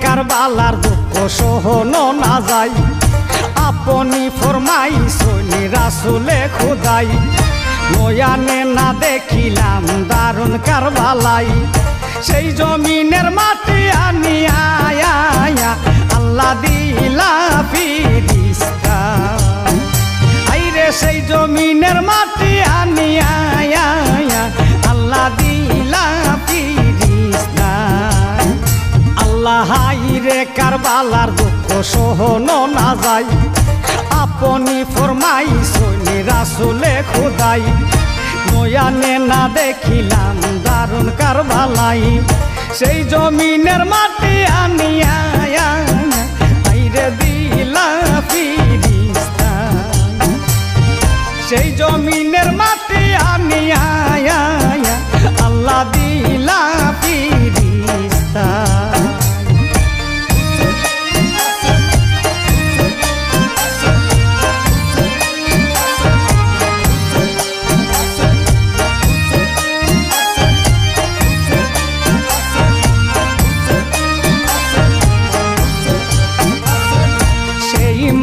কারবালার দুঃখ সহনো না যায়, আপনি ফরমাইছেন রাসূলে খোদাই। নয়ানে না দেখিলাম দারুণ কারবালাই, সেই জমিনের মাটি আনিয়া আল্লাহ দিলা ফিরিস্তা। আইরে সেই জমিনের মাটি আনিয়া আল্লাহ দিলা ফিরিস্তা। আল্লাহ হাইরে কারবালার দুঃখ সহনো না যায়, আপনি ফরমাইছেন রাসূলে খোদাই। নয়ানে না দেখিলাম দারুণ কারবালাই, সেই জমিনের মাটি আনিয়া আইরে দিলা ফিরিস্তা। সেই জমিনের মাটি আনিয়া আল্লাহ দিলা ফিরিস্তা।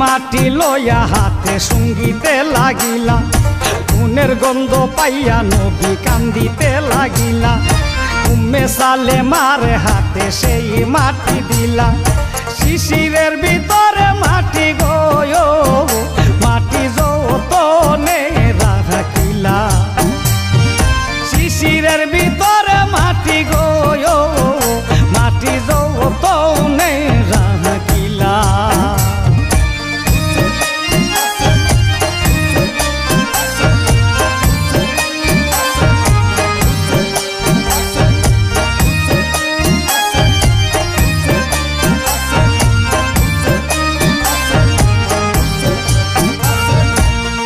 মাটি লইয়া হাতে সঙ্গীতে লাগিলা, খুনের গন্ধ পাইয়া নবী কান্দিতে লাগিলা। উম্মে সালেমার হাতে সেই মাটি দিলা, শিশিরের ভিতরে মাটি গয় মাটি যতনে রাখিলা। শিশিরের ভিতরে মাটি গয় মাটি যতনে রাখিলা।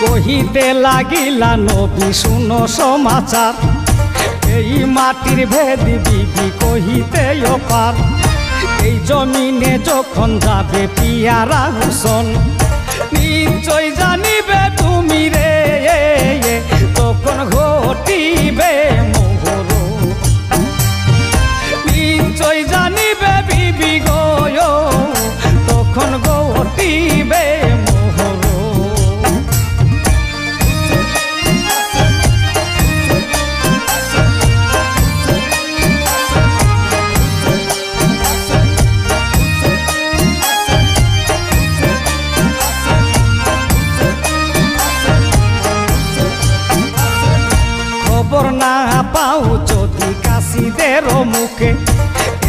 কহিতে লাগিলা নবী শুনো সমাচার, এই মাটির ভেদ বিবি কহিতে অপার। এই জমিনে যখন যাবে পিয়ারা হুসন, নিশ্চয় জানিবে তুমি রে তখন ঘটিবে মোহর। নিশ্চয় জানিবে বিবি গয় তখন ঘটিবে মোহর। খবর না পাও যদি কাশিদের মুখে,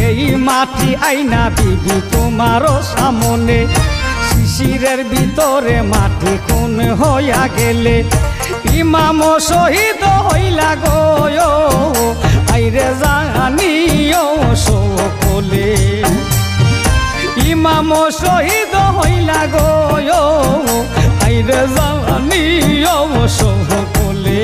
এই মাটি আইনা বিবি তোমারও সামনে। শিশিরের ভিতরে মাটি খুন হইয়া গেলে, ইমাম শহীদ হইলা গয় আইরে জানিও সকলে। ইমাম শহীদ হইলা গয় আইরে জানিও সকলে।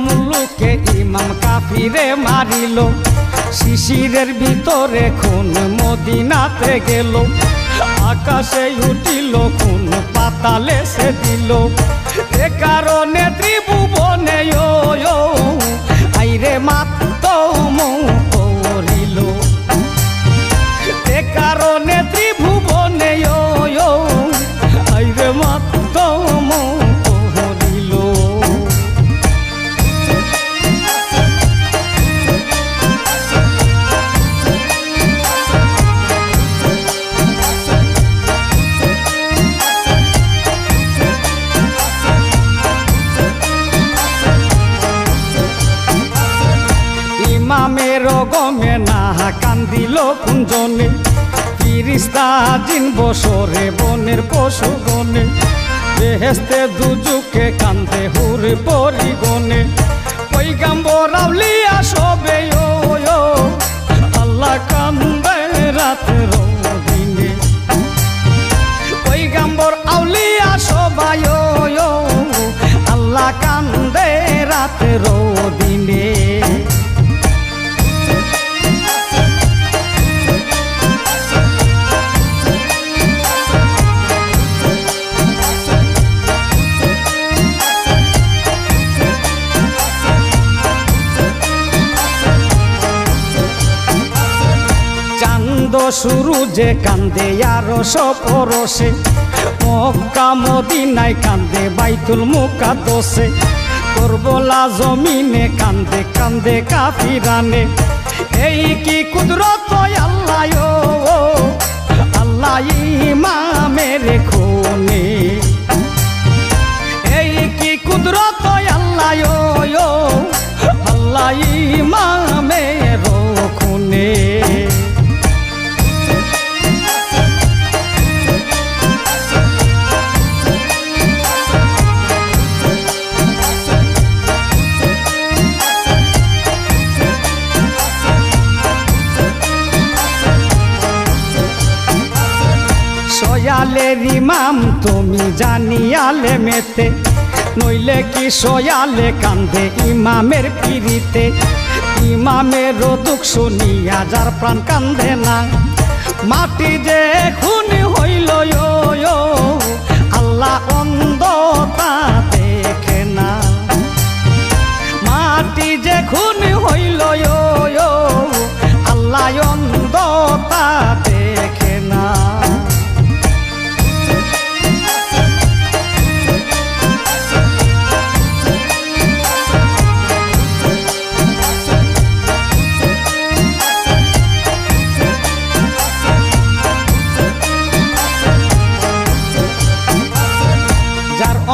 মুলুকে ইমাম কাফিরে মারিল, শিশিরের ভিতরে খুন মদিনাতে গেল। আকাশে উঠিল খুন পাতালে সে দিল, এ কারণে ত্রিভুবনে আইরে মাতম করিল। এ কারণে ত্রিভুবনে আইরে মাতম করিল। ইমামের গমে না কান্দিল কুঞ্জনে, ফিরিস্তা দিন বছরে বনের পশু গনে। বেহেস্তে দুজুকে কান্দে হুরে পরিগণে, পয়গাম্বর আউলিয়া সবে আল্লাহ কান্দে রাতের দিনে। পয়গাম্বর আউলিয়া সবাই আল্লাহ কান্দে রাতের দিনে। শুরু যে কান্দে আরো সপরসে, মক্কা মদিনায় কান্দে বাইতুল মুকাদ্দাসে, করবলা জমিনে কান্দে কান্দে কাফিরানে। এই কি কুদরত আল্লাহ, ও আল্লাহ ইমামের খুনে। এই কি কুদরত আল্লাহ, ও আল্লাহ ইমামের খুনে। সয়ালের ইমাম তুমি জানিয়ালে মেতে, নইলে কি সয়ালে কান্দে ইমামের পিরিতে। ইমামের দুঃখ শুনিয়া যার প্রাণ কান্দে না, মাটি যে খুন হইল আল্লাহ অন্ধতা দেখে না। মাটি যে খুন হইল আল্লাহ অন্ধতা দেখে না।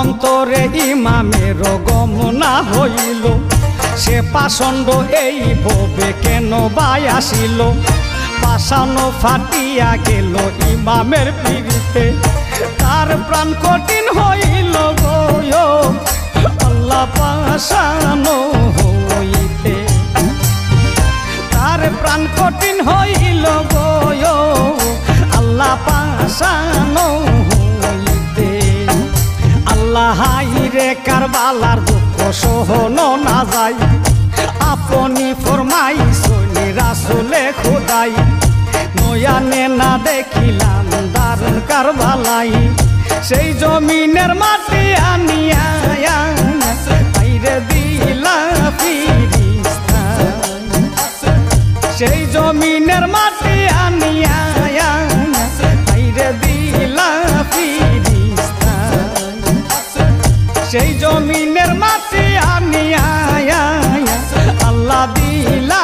অন্তরে ইমামের গমনা হইল, সে পাষণ্ড এই ভবে কেন বাই আসিল। পাষানো ফাটিয়া গেল ইমামের পিড়িতে, তার প্রাণ কঠিন হইল গো আল্লাহ পাষানো হইতে। তার প্রাণ কঠিন হইল গো আল্লাহ পাষানো হইতে। আল্লাহ রে কারবালার দুঃখ সহনো না যায়, আপনি ফরমাই সলি রাসুলে খোদাই। নয়ানে না দেখিলাম দারুণ কারবালাই, সেই জমিনের মাটি আনিয়া আইরে দিলা ফিরিস্তা। সেই জমিনের মাটি আনিয়া আইরে দিলা ফিরিস্তা। সেই জমিনের মাটি আনিয়া আল্লাহ দিলা